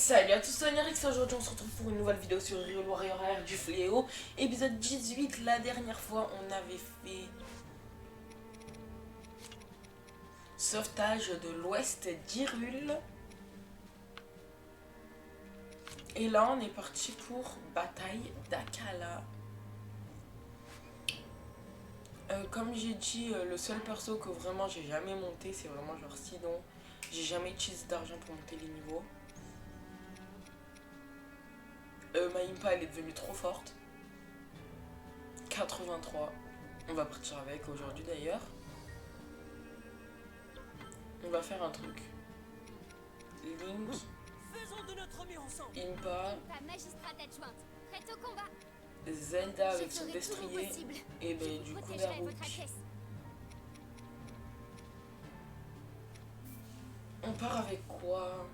Salut à tous, c'est Nyrix. Aujourd'hui on se retrouve pour une nouvelle vidéo sur Hyrule Warrior Ère du Fléau. Épisode 18, la dernière fois on avait fait sauvetage de l'ouest d'Hyrule. Et là on est parti pour bataille d'Akala. Comme j'ai dit, le seul perso que vraiment j'ai jamais monté c'est vraiment genre Sidon. J'ai jamais utilisé d'argent pour monter les niveaux. Ma Impa elle est devenue trop forte. 83. On va partir avec aujourd'hui d'ailleurs. On va faire un truc. Link. Faisons de notre mieux ensemble. Impa. Magistrate adjointe, prête au combat. Zelda avec Je son ferai tout mon destrier. possible. Et ben Je du coup protégerai Daruk. votre Altesse. On part avec quoi?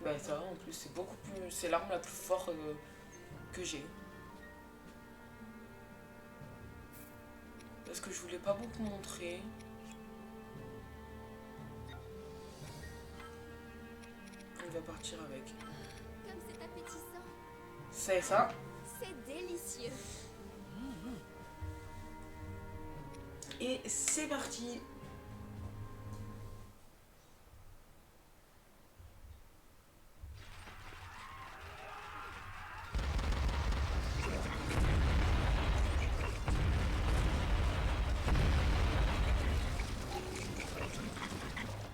Bah ça va en plus, c'est beaucoup plus. C'est l'arme la plus forte que j'ai. Parce que je voulais pas beaucoup montrer. On va partir avec. Comme c'est appétissant. C'est ça. C'est délicieux. Et c'est parti.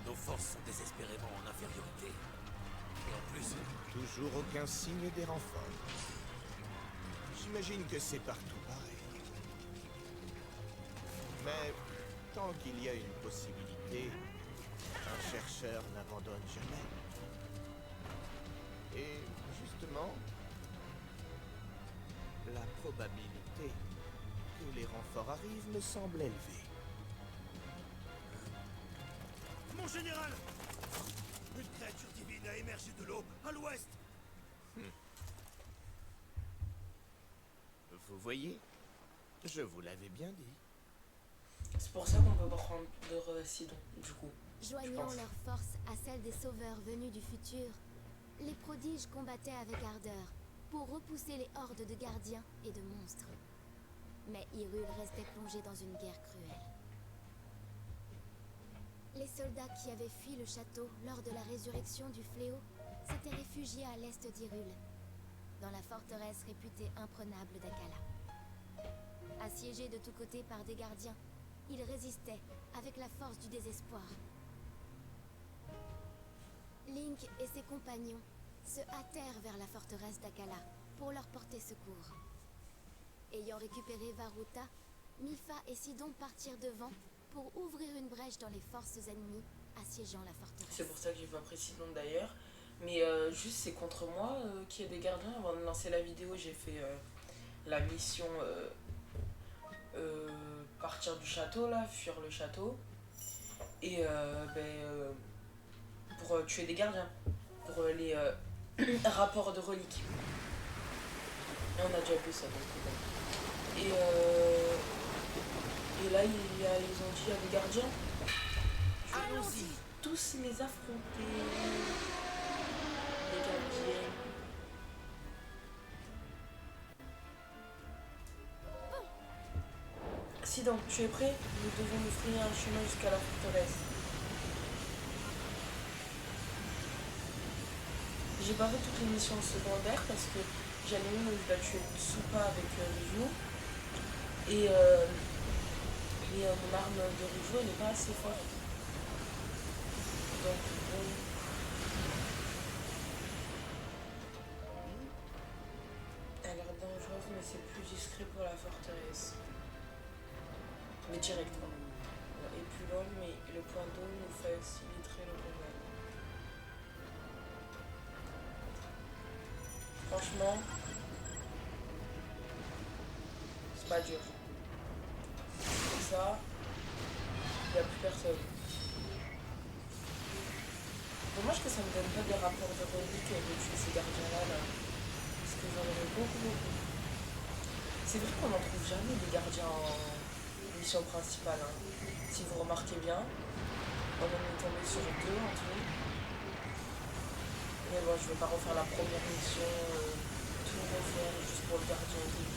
Nos forces sont désespérément en infériorité. Et en plus, Toujours aucun signe des renforts. J'imagine que c'est partout pareil. Mais tant qu'il y a une possibilité, un chercheur n'abandonne jamais. Et justement, la probabilité que les renforts arrivent me semble élevée. Mon général! Une créature divine a émergé de l'eau, à l'ouest! Vous voyez, je vous l'avais bien dit. C'est pour ça qu'on peut prendre Sidon, du coup. Joignant pense. leurs forces à celles des sauveurs venus du futur, les prodiges combattaient avec ardeur pour repousser les hordes de gardiens et de monstres. Mais Hyrule restait plongé dans une guerre cruelle. Les soldats qui avaient fui le château lors de la résurrection du fléau s'étaient réfugiés à l'est d'Hyrule, dans la forteresse réputée imprenable d'Akala. Assiégés de tous côtés par des gardiens, ils résistaient avec la force du désespoir. Link et ses compagnons se hâtèrent vers la forteresse d'Akala pour leur porter secours. Ayant récupéré Varuta, Mipha et Sidon partirent devant pour ouvrir une brèche dans les forces ennemies assiégeant la forteresse. C'est pour ça que j'ai pas pris Sidon d'ailleurs. Mais juste c'est contre moi qu'il y a des gardiens. Avant de lancer la vidéo, j'ai fait la mission partir du château là, fuir le château. Et pour tuer des gardiens. Pour les rapports de reliques. Et on a déjà vu ça donc. Et là ils ont dit à des gardiens. Je vais aussi tous les affronter. Les gardiens. Sidon, tu es prêt? Nous devons nous frayer un chemin jusqu'à la forteresse. J'ai pas fait toutes les missions secondaires parce que j'en ai une où je dois tuer Tsupa avec Riju. Et mon arme de Riju elle n'est pas assez forte. Donc bon. Elle a l'air dangereuse mais c'est plus discret pour la forteresse. Mais directement. Et plus loin mais le point d'eau nous faciliterait le combat. Franchement, c'est pas dur. Comme ça, il n'y a plus personne. Dommage que ça me donne pas des rapports de reliques de tuer ces gardiens-là. Là. Parce que j'en aurais beaucoup. C'est vrai qu'on n'en trouve jamais des gardiens en mission principale. Hein. Si vous remarquez bien, on en est tombé sur 2 en tout. Mais bon, je vais pas refaire la première mission, tout refaire juste pour le gardien au début.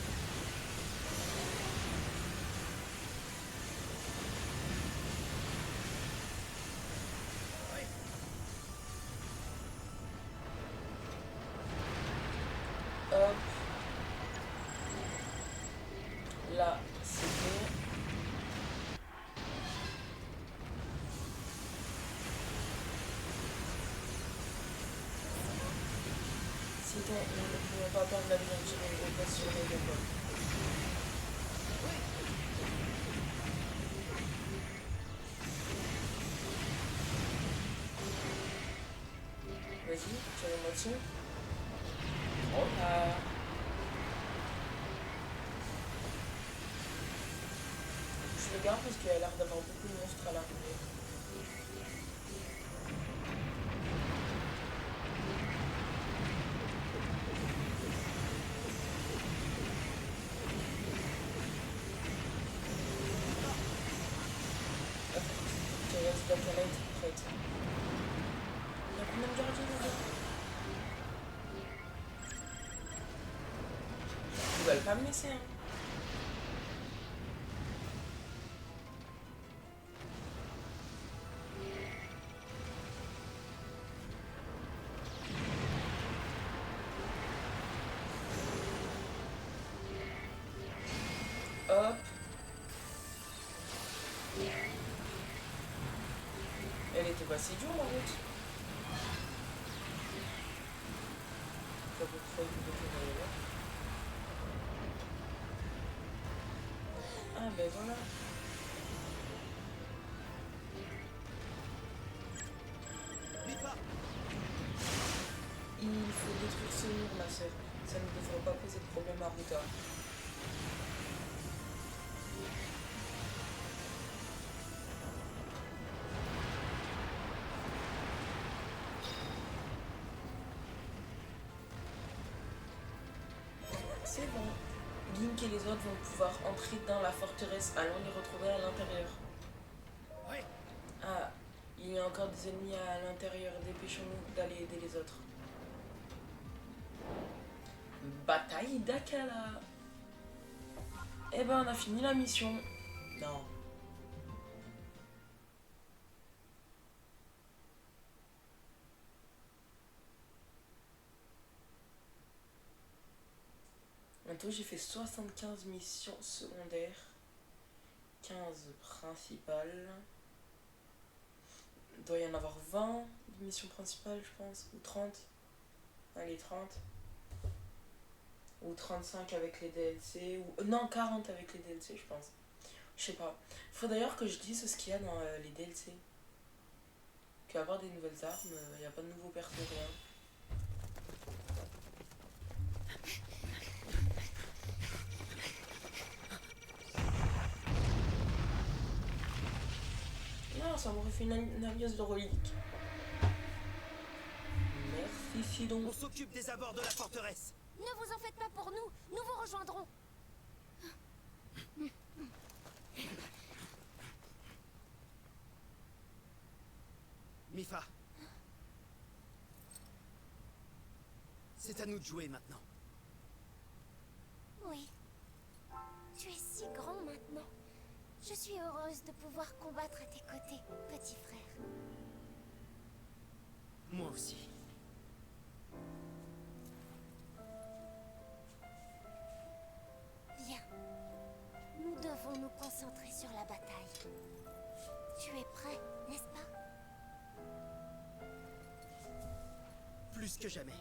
Hop. Là, c'est fait. Si on ne pouvait pas perdre la vie en tirant une grosse sur les épaules. Vas-y, tirez-moi dessus. Oh là. Je le garde parce qu'il a l'air d'avoir beaucoup de monstres à l'arrivée. La planète est prête. Il y a combien de gardiens là-bas? Ils veulent pas me laisser, hein. Hop. Elle était pas si dure la route. C'est à peu près une boucle là. Ah ben voilà. Il faut détruire ce mur, ma soeur. Ça ne devrait pas poser de problème à Ruta. C'est bon. Link et les autres vont pouvoir entrer dans la forteresse. Allons les retrouver à l'intérieur. Ouais. Ah, il y a encore des ennemis à l'intérieur. Dépêchons-nous d'aller aider les autres. Bataille d'Akala. Eh ben, on a fini la mission. Non. En tout, j'ai fait 75 missions secondaires, 15 principales. Il doit y en avoir 20 de missions principales, je pense, ou 30. Allez, 30. Ou 35 avec les DLC, ou non, 40 avec les DLC, je pense. Je sais pas. Il faut d'ailleurs que je dise ce qu'il y a dans les DLC. Qu'il va y avoir des nouvelles armes, il n'y a pas de nouveaux persos, rien. Non, ça m'aurait fait une alliance de reliques. Merci, Sidon. On s'occupe des abords de la forteresse. Ne vous en faites pas pour nous, nous vous rejoindrons. Mipha. C'est à nous de jouer maintenant. Oui. Tu es si grand maintenant. Je suis heureuse de pouvoir combattre à tes côtés, petit frère. Moi aussi. Bien. Nous devons nous concentrer sur la bataille. Tu es prêt, n'est-ce pas? Plus que jamais.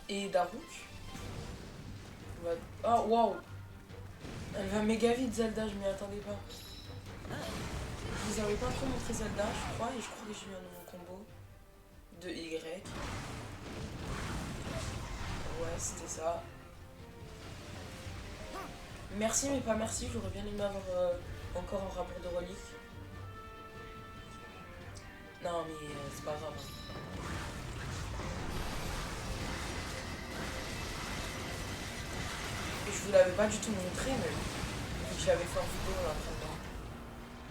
Et Daruk va... Oh, waouh. Elle va méga vite, Zelda, je m'y attendais pas. Je vous avais pas trop montré Zelda, je crois, et je crois que j'ai eu un nouveau combo de Y. Ouais, c'était ça. Merci, mais pas merci, j'aurais bien aimé avoir encore un rapport de relique. Non, mais c'est pas grave. Je vous l'avais pas du tout montré, mais vu que je l'avais fait en vidéo l'entraînement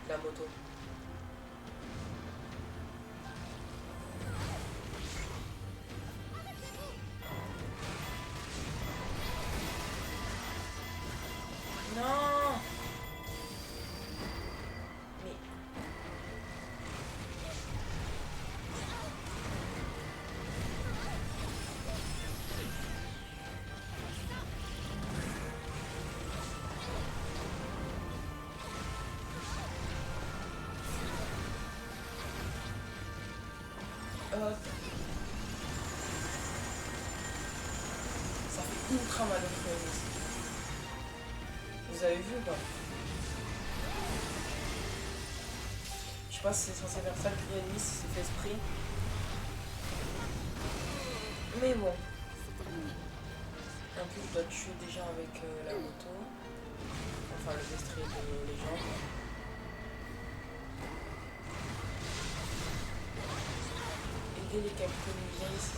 de la moto. Non. Mais... Hop. Ça fait ultra mal au feu. Vous avez vu ou pas? Je sais pas si c'est censé faire ça le cri ennemi, si c'est fait esprit. Mais bon. En plus, je dois tuer déjà avec la moto. Enfin, le destrier de légende. Aider les Capcom ici.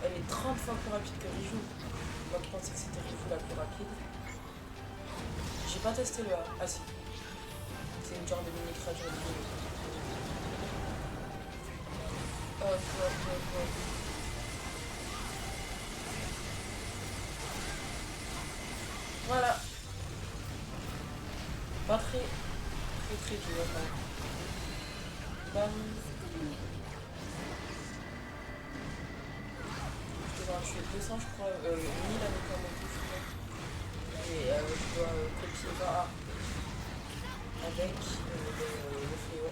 Elle est 30 fois plus rapide que Riju. Moi qui pensais que c'était Riju la plus rapide. J'ai pas testé le A. Ah si. C'est une genre de mini créature de Riju. Hop, hop, hop, hop. Voilà. Pas très dur. Bam. Je suis 200 je crois, 1000 avec un motif je crois. Et je dois copier Va avec le fléau.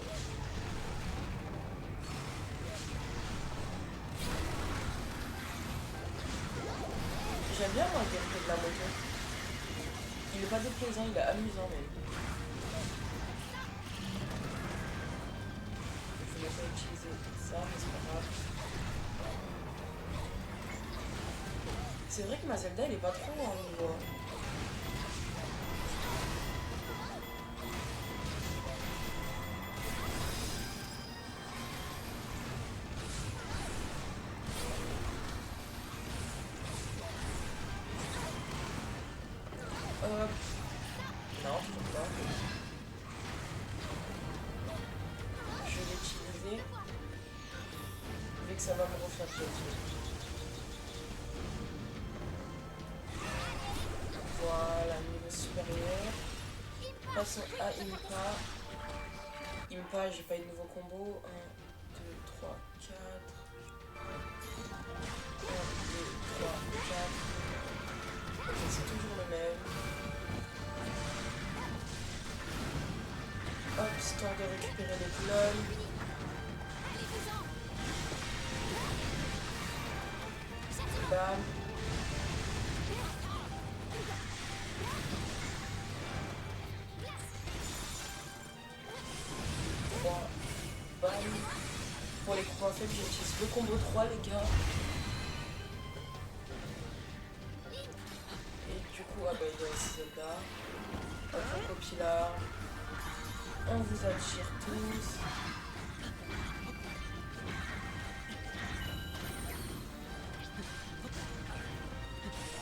J'aime bien moi le gameplay de la moto. Il est pas déplaisant, il est amusant même. Je voulais pas utiliser ça, mais c'est pas grave. C'est vrai que ma Zelda elle est pas trop en niveau. Non, je peux pas. Je vais l'utiliser. Vu que ça va me refaire piétiner. Voilà, niveau supérieur. Passons à Impa. Impa, j'ai pas eu de nouveau combo. 1, 2, 3, 4. 1, 2, 3, 4. Ok, c'est toujours le même. Hop, histoire de récupérer les clones. Bam. Bam. Pour les combos faibles, j'utilise le combo 3 les gars. Et du coup, ah bah il y a aussi Zelda. Hop, on copie là. On vous attire tous.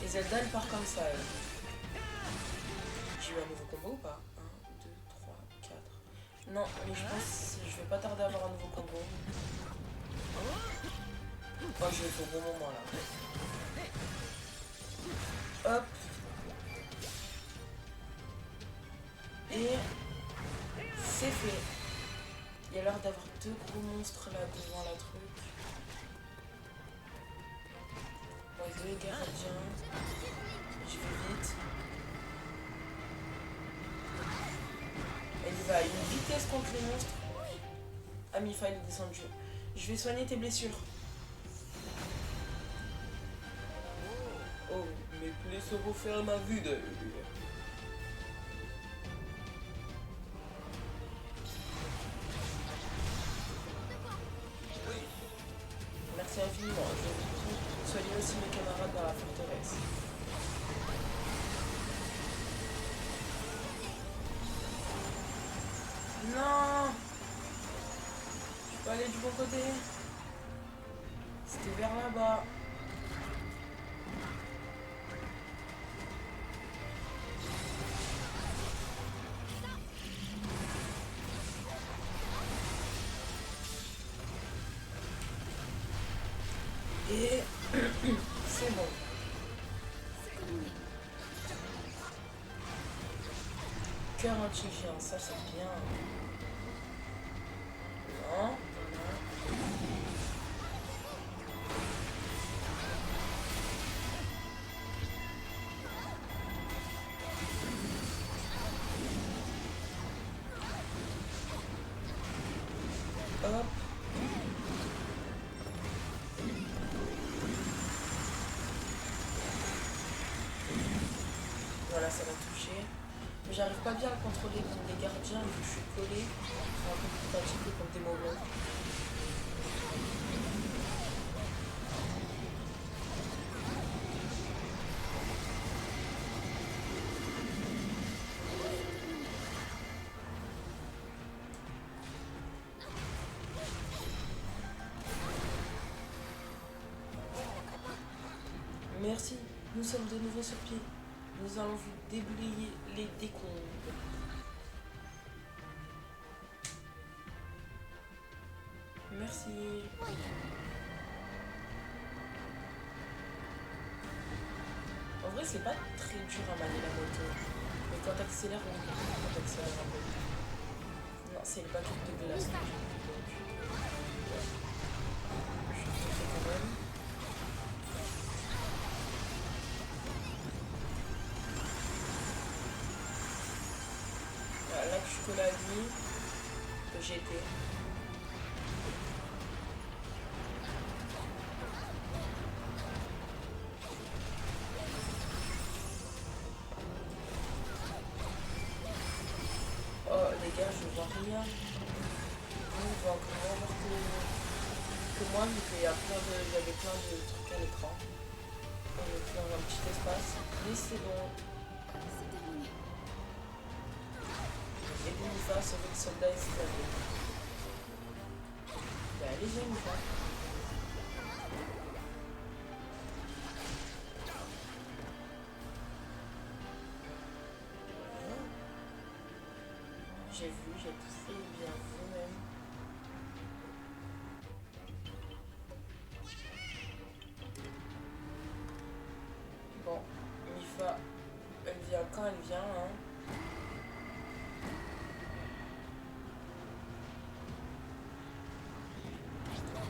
Et Zelda elle part comme ça elle. J'ai eu un nouveau combo ou pas? 1, 2, 3, 4. Non, mais je pense que je vais pas tarder à avoir un nouveau combo. Oh, je vais au bon moment là. Hop. Et c'est fait. Il y a l'air d'avoir deux gros monstres là devant la truc. Bon, deux gardiens. Je vais vite. Elle va à une vitesse contre les monstres. Ah, Mifa, il est descendu. Je vais soigner tes blessures. Oh, mes plaies se referment à vue d'œil. Merci infiniment. Je vais soigner aussi mes camarades dans la forteresse. Non! Je peux aller du bon côté. C'était vers là-bas. Et c'est bon. Cœur anti-géant, ça c'est bien. Non, non. Hop. Voilà, ça va toucher. Mais j'arrive pas bien à le contrôler comme des gardiens, vu que je suis collé. C'est un peu plus fatigué comme des moblins. Merci, nous sommes de nouveau sur pied. Nous allons vous déblayer les décombres. Merci. En vrai, c'est pas très dur à manier la moto. Mais quand t'accélères, on quand t'accélères un peu. Non, c'est le paquet de glace. Donc, je te fais quand même. Là que je suis collé à lui, que j'ai été. Oh les gars, je vois rien. On voit encore voir que moi, vu qu'il y a j'avais plein de trucs à l'écran. On est dans un petit espace. Mais c'est bon. C'est terminé. Et Mifa sauver le soldat et ses alliés. Bah allez-y Mifa. J'ai vu, j'ai tout fait bien vous-même. Bon, Mifa, elle vient quand elle vient, hein.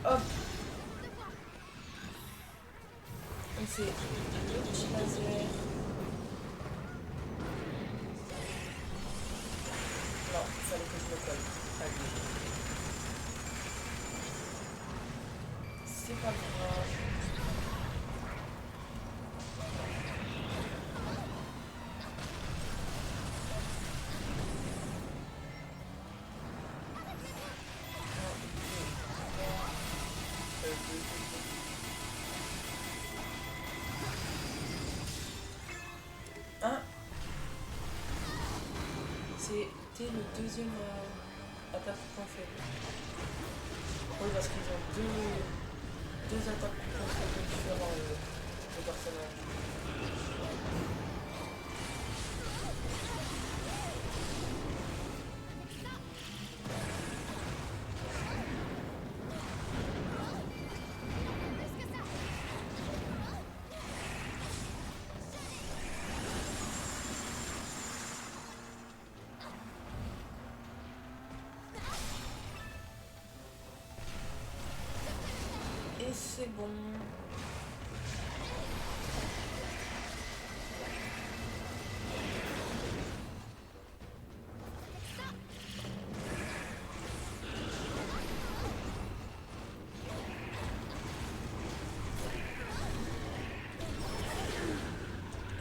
Hop. On fait le petit laser. Non, il fallait que je me colle. Allez. C'est pas grave. Hein? C'était le deuxième attaque point faible. Oui, parce qu'ils ont deux attaques point faible différents, les personnages. Et c'est bon.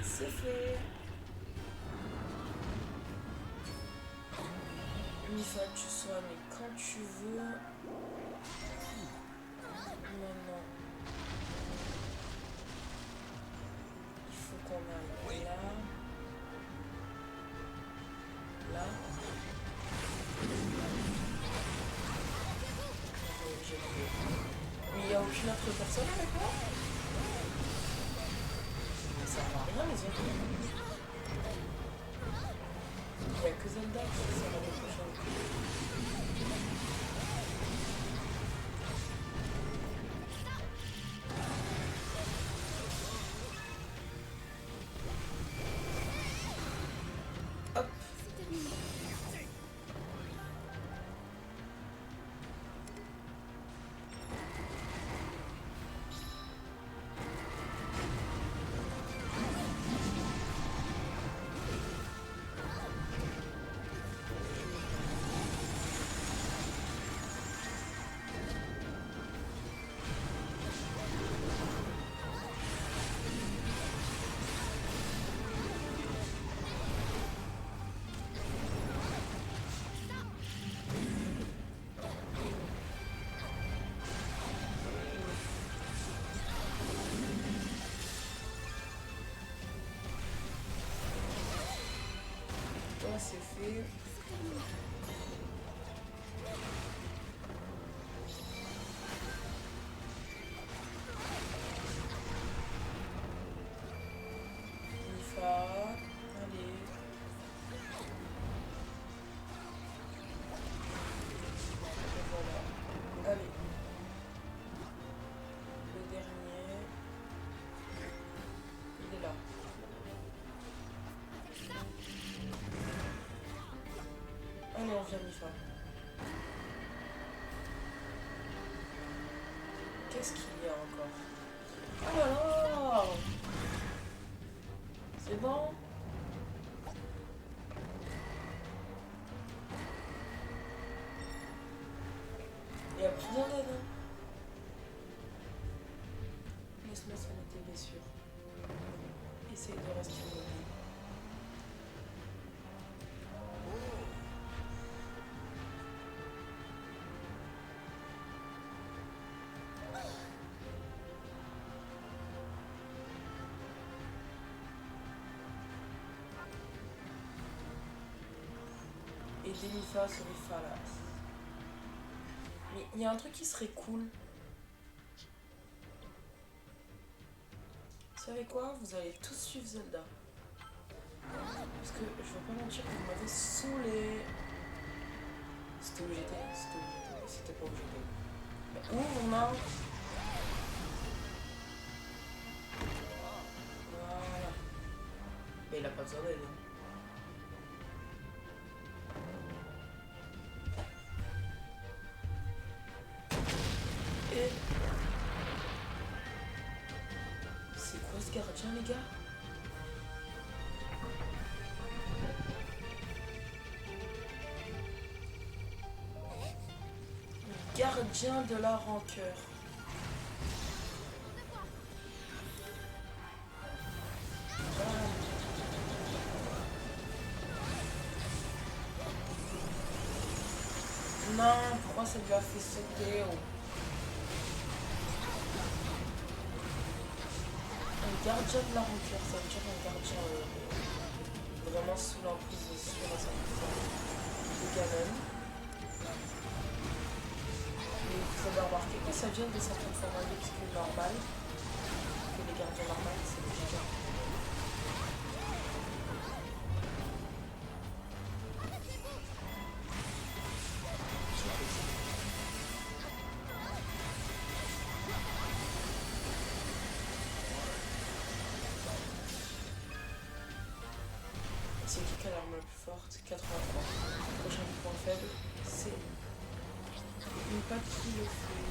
C'est fait. Mifa, tu soignes quand tu veux. Non. Il faut qu'on aille là. Là. J'ai oublié. Mais il y a aucun aucune autre personne avec moi? Ça sert à rien les autres. Il n'y a que Zelda qui sera l'année prochaine. Hop. C'est terminé. Toi, c'est fait. Nifa. Allez. Et voilà. Allez. Le dernier. Il est là. Allez, on vient Nifa. Qu'est-ce qu'il y a encore? Oh là là! C'est bon? Il y a plus besoin d'aide. Hein. Laisse-moi soigner tes blessures. Essaye de rester mobile. Aider Nifa sur les phalas. Mais il y a un truc qui serait cool. Vous savez quoi? Vous allez tous suivre Zelda. Parce que je vais pas mentir que vous m'avez saoulé. C'était où j'étais? C'était pas où j'étais. Mais où on a? Voilà. Mais il a pas besoin d'aide. Et c'est quoi ce gardien, les gars? Le gardien de la rancœur. Non, pourquoi ça lui a fait sauter? Oh. Un gardien de la rancœur, ça veut dire un gardien vraiment sous l'emprise sur à 100% de Ganon. Et vous avez remarqué que ça vient de sa transformation normale, que les gardiens normaux, c'est des gardiens. C'est qui a l'arme la plus forte? 83. Le prochain point faible, c'est une patte qui le fait.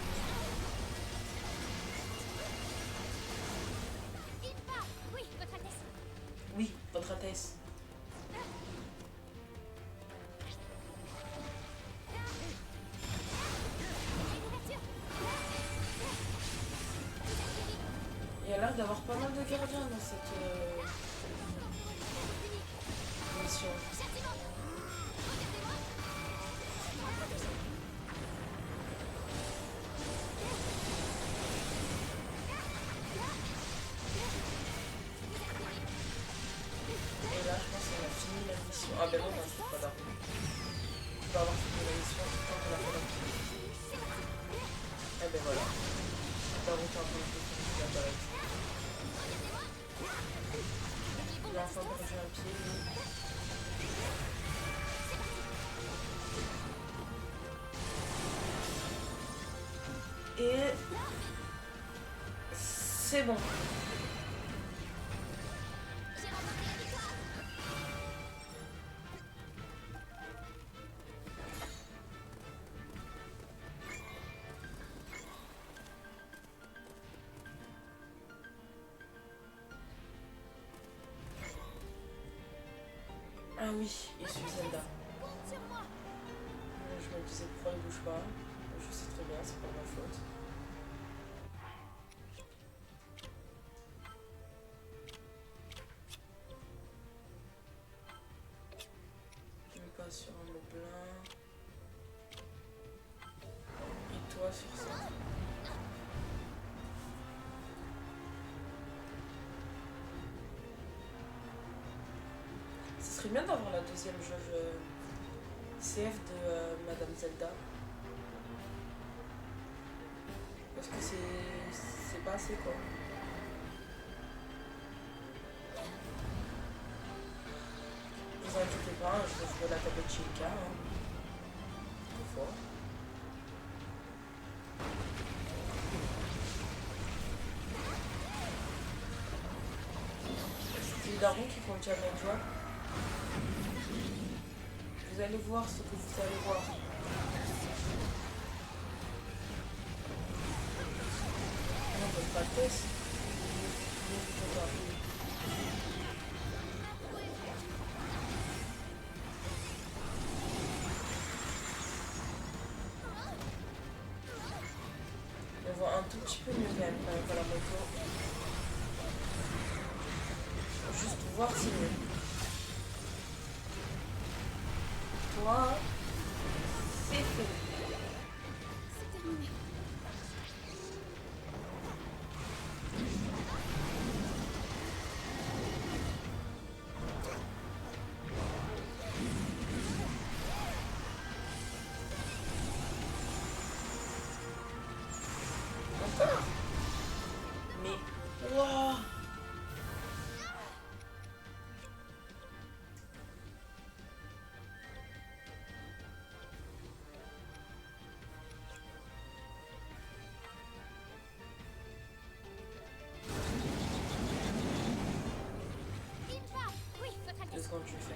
Oui, Votre Altesse. Oui, Votre Altesse. Il y a l'air d'avoir pas mal de gardiens dans cette mission. Et là, je pense qu'on a fini la mission. Ah ben non, c'est pas là. On va avoir fini la mission tant qu'on a fait la mission. Eh ben voilà. Baruch est en train de défoncer la palette. Il a enfin perdu un pied, lui. Et c'est bon. Ah oui, il suit Zelda. Je me disais pourquoi il bouge pas. Je sais très bien, c'est pas ma faute. Je me passe sur un moblin. Et toi sur ça. Ce serait bien d'avoir la deuxième jauge CF de Madame Zelda. Parce que c'est pas assez quoi. Ne vous inquiétez pas, je vais jouer la tablette Chilka. Hein. Deux fois. C'est les darons qui font le challenge joie. Vous allez voir ce que vous allez voir. Non, on peut pas le test. On voit un tout petit peu mieux quand même à la moto. Juste voir si mieux. Toi, c'est fait. C'est terminé. Encore. Mais, waouh. Oui, votre Deux Altesse. secondes, je vais faire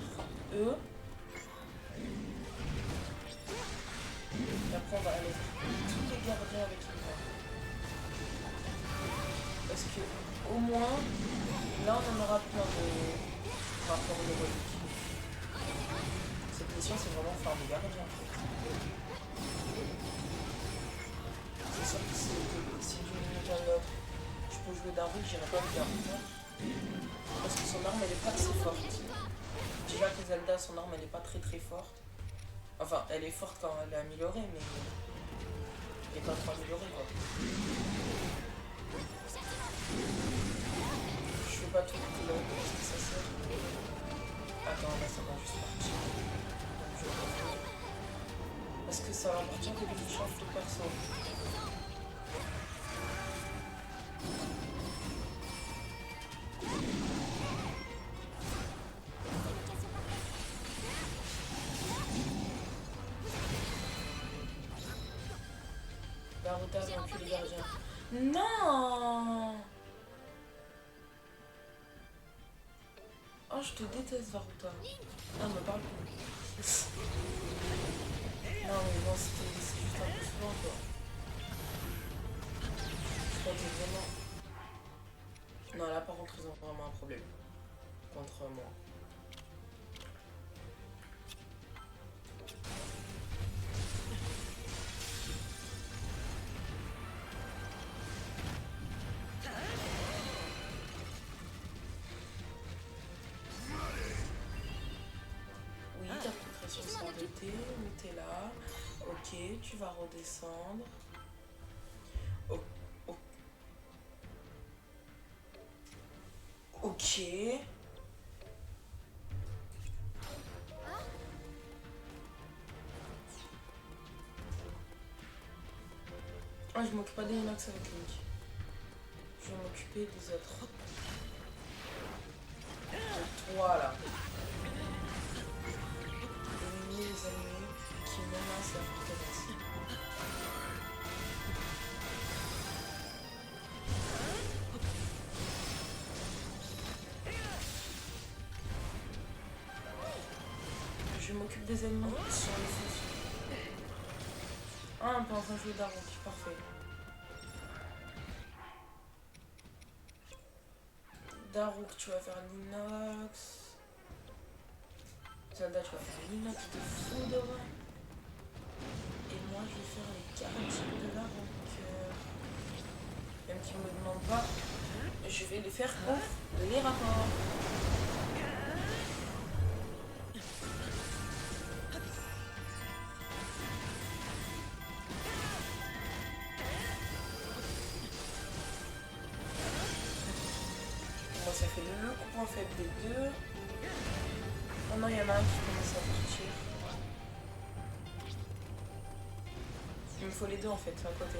E. Et après, on va aller tous les gardiens avec Inva. Parce que, au moins, là, on en aura plein de rapports héroïques. Cette mission, c'est vraiment faire des gardiens. C'est sûr que si d'une minute à l'autre, je peux jouer d'un rude, j'irai pas le gardien. Parce que son arme, elle est pas assez forte. Déjà que Zelda, son arme, elle est pas très très forte. Enfin, elle est forte quand elle est améliorée, mais elle est pas trop améliorée, quoi. Je fais pas tout le long, parce que ça sert. Attends, là, ça va juste partir. Donc, je vais revenir. Parce que ça appartient que les change tout perso. Baruta a vaincu les gardiens. Non! Oh, je te déteste, Baruta. Ah, me parle plus. Non, mais bon, c'est juste un peu souvent, quoi. Je crois que vraiment... Non, là, par contre, ils ont vraiment un problème. Contre moi. Oui, t'as pris pression sur de thé, mais t'es là. Ok, tu vas redescendre. Oh, oh. Ok. Ah, je m'occupe pas des Inox avec Link. Je vais m'occuper des autres. De toi là. Éliminer les ennemis qui menacent la forteresse. Je m'occupe des ennemis sur les feux. Ah, on peut enfin jouer Daruk, parfait. Daruk, tu vas faire l'inox. Zelda, tu vas faire l'inox de foudre. Et moi, je vais faire les gardiens de la rancœur. Même qu'ils me demandent pas, je vais les faire off les rapports. Moi, ça fait le point faible des deux. Oh non, il y en a un qui commence à partir. Il me faut les deux en fait, à côté.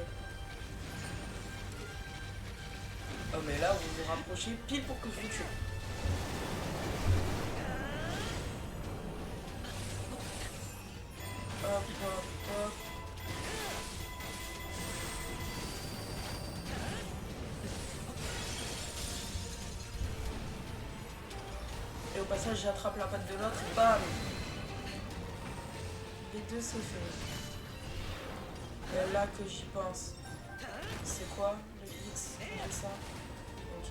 Oh mais là, vous vous rapprochez pile pour que je vous tue. Hop, hop, hop. Et au passage, j'attrape la patte de l'autre, bam! Les deux, c'est fait. Et là que j'y pense. C'est quoi le X? C'est ça? Ok.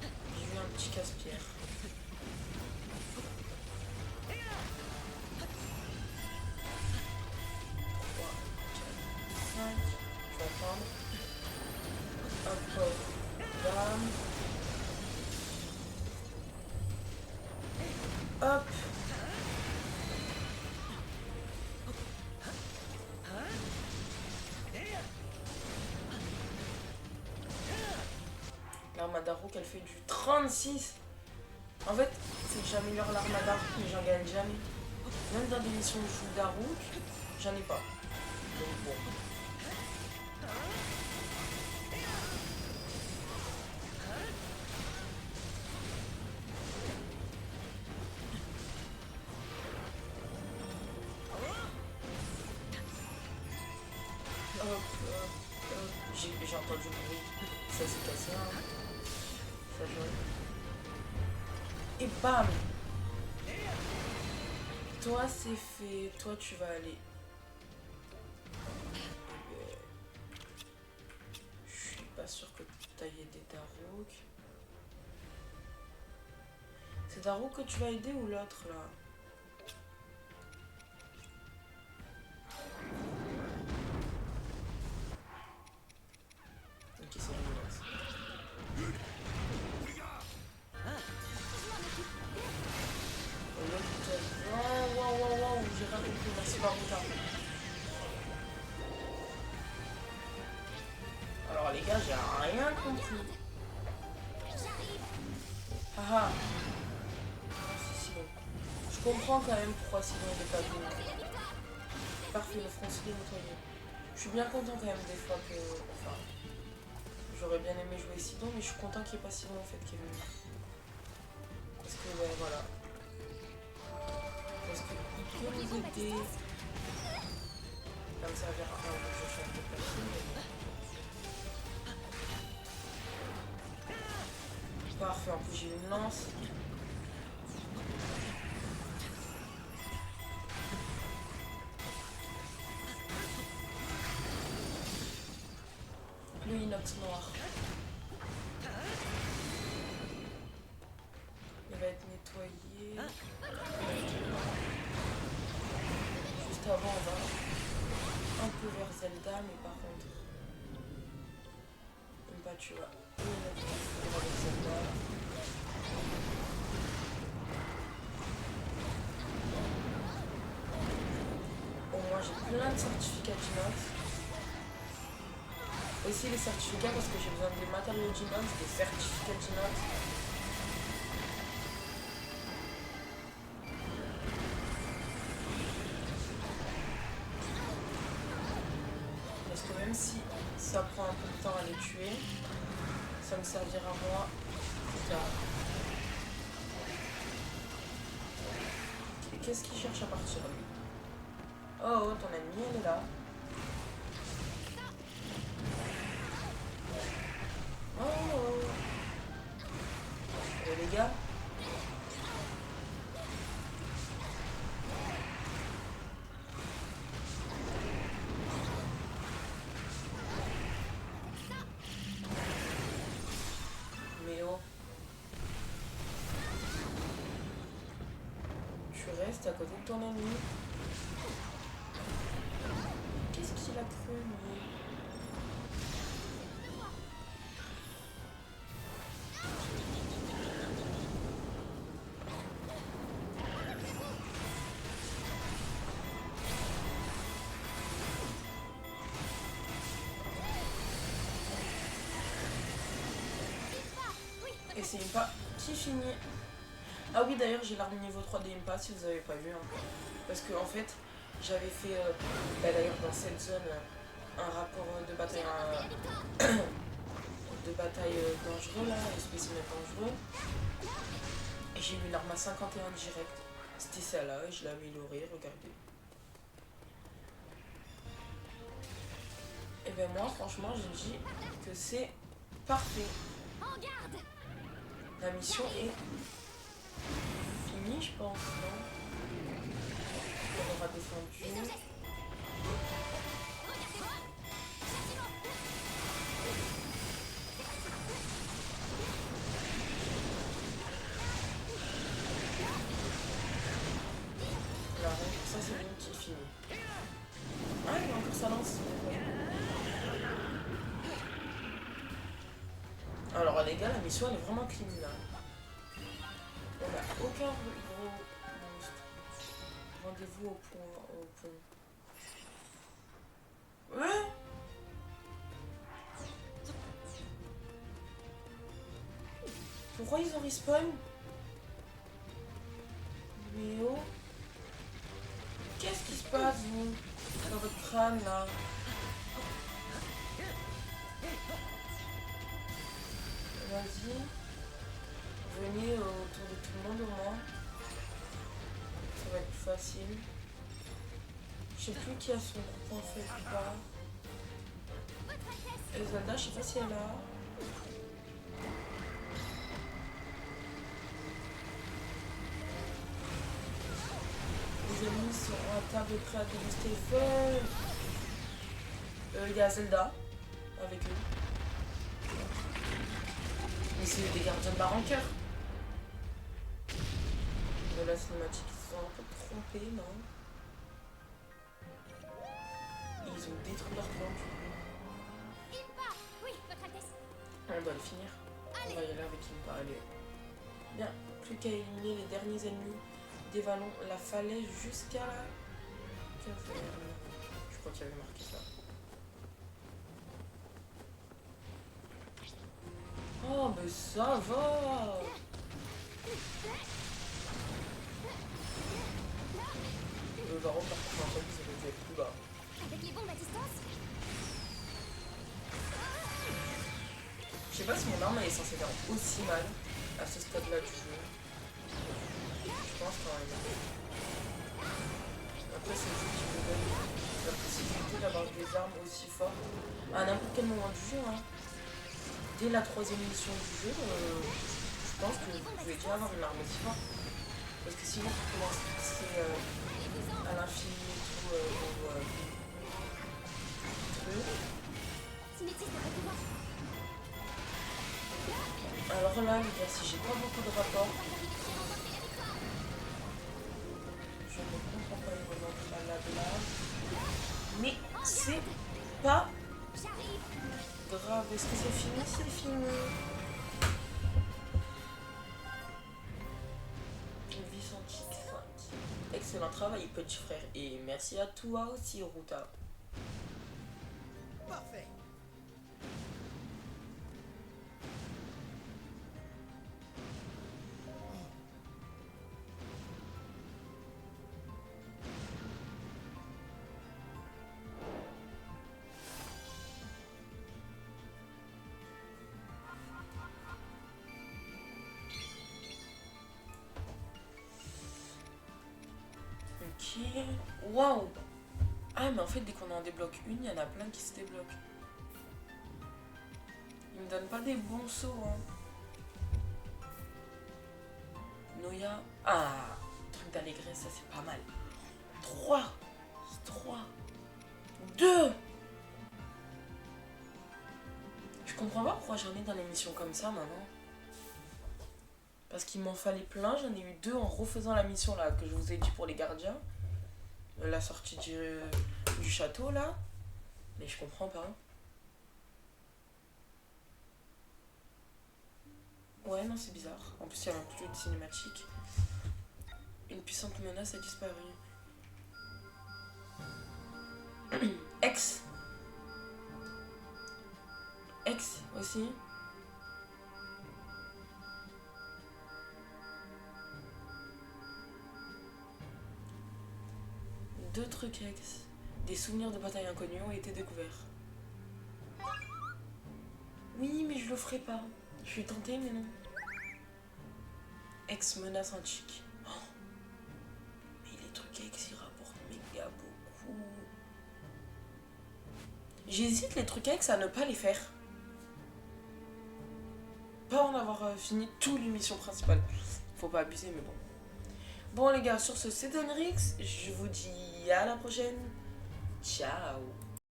J'ai eu un petit casse-pierre. 3, 4, 5. Je vais attendre. Hop, hop. Bam. Hop. L'armada Rook, elle fait du 36. En fait, c'est que j'améliore l'armada Rook, mais j'en gagne jamais. Même dans des missions de joue d'Arouk, j'en ai pas. Donc bon. J'ai entendu le bruit. Ça s'est cassé, hein. Ça jaune. Et bam! Toi, c'est fait. Toi, tu vas aller. Je suis pas sûr que tu ailles aider Daruk. C'est Daruk que tu vas aider ou l'autre, là? Ok, c'est lui, wow, j'ai pas compris, merci Baruta. Alors les gars, j'ai rien compris. Ah ah. C'est Sidon. Je comprends quand même pourquoi Sidon il est pas venu. Parfait, le front est nettoyé. Je suis bien content quand même des fois que... Enfin... J'aurais bien aimé jouer Sidon, mais je suis content qu'il n'y ait pas Sidon en fait qui est venu. Parce que ouais, voilà. Parce qu'il peut nous aider. Ça me servira à un je change de personne. Parfait, en plus j'ai une lance. Le inox noir. Il va être nettoyé. Juste avant, on va un peu vers Zelda, mais par contre, même pas, tu vois. On va vers Zelda. Au moins, j'ai plein de certificats d'inox. Aussi les certificats parce que j'ai besoin des matériaux d'inox, des certificats d'inox. Parce que même si ça prend un peu de temps à les tuer. Ça me servira moi plus tard. Qu'est-ce qu'il cherche à partir lui? Oh, ton ennemi, elle est là. Oh, les gars. Mais oh. Tu restes à côté de ton ami. Qu'est-ce qu'il a cru, lui? Et c'est Impa qui finit. Ah oui, d'ailleurs, j'ai l'arme niveau 3 des Impa si vous avez pas vu. Hein. Parce que en fait, j'avais fait d'ailleurs dans cette zone un rapport de bataille dangereux là, le spécimen dangereux. Et j'ai eu l'arme à 51 direct. C'était celle-là et je l'ai améliorée, regardez. Et ben moi, franchement, je dis que c'est parfait. La mission est finie, je pense, non? On aura défendu. Alors, ça c'est une qui est finie. Ah, il a encore sa lance. Alors les gars, la mission elle est vraiment clean là. On n'a aucun gros monstre. Rendez-vous au pont. Ouais. Pourquoi ils ont respawn? Mais oh. Qu'est-ce qui se passe vous? Dans votre crâne là? Vas-y. Venez autour de tout le monde au moins. Ça va être plus facile. Je sais plus qui a son groupe en fait ou pas. Et Zelda, je sais pas si elle a. Les ennemis seront à table prêts à déguster le feu. Il y a Zelda avec eux. Mais c'est des gardiens de la rancœur. De la cinématique, ils se sont un peu trompés, non? Ils ont détruit leur plan. On doit le finir. On va y aller avec Impa. Allez. Bien, plus qu'à éliminer les derniers ennemis. Dévalons la falaise jusqu'à la caverne. Je crois qu'il y avait marqué ça. Oh, mais ça va! Le baron, par contre, ça aurait dû être plus bas. Avec les bombes à distance? Je sais pas si mon arme elle est censée faire aussi mal à ce stade-là du jeu. Je pense quand même. Après, c'est le jeu qui me donne la possibilité d'avoir des armes aussi fortes à n'importe quel moment du jeu. Hein. Dès la 3e mission du jeu, je pense que vous pouvez déjà avoir une arme aussi forte. Parce que si vous commencez à l'infini et tout, alors là, les gars, si j'ai pas beaucoup de rapports, je ne comprends pas les relances à la blague. Mais c'est pas grave. Est-ce que c'est fini? C'est fini. Excellent travail, petit frère. Et merci à toi aussi, Ruta. Parfait. Waouh. Ah, mais en fait, dès qu'on en débloque une, il y en a plein qui se débloquent. Ils me donnent pas des bons sauts, hein. Noya. Ah, truc d'allégresse, ça c'est pas mal. 3. 2. Je comprends pas pourquoi j'en ai dans les missions comme ça maintenant. Parce qu'il m'en fallait plein, j'en ai eu 2 en refaisant la mission là que je vous ai dit pour les gardiens. La sortie du château là. Mais je comprends pas. Ouais, non, c'est bizarre. En plus, il y a un plus de cinématique. Une puissante menace a disparu. Ex aussi. Deux trucs ex. Des souvenirs de bataille inconnus ont été découverts. Oui, mais je le ferai pas. Je suis tentée, mais non. Ex menace un chic. Oh. Mais les trucs ex, ils rapportent méga beaucoup. J'hésite les trucs ex à ne pas les faire. Pas en avoir fini toutes les missions principales. Faut pas abuser, mais bon. Bon les gars, sur ce, c'est Donrix. Je vous dis à la prochaine. Ciao.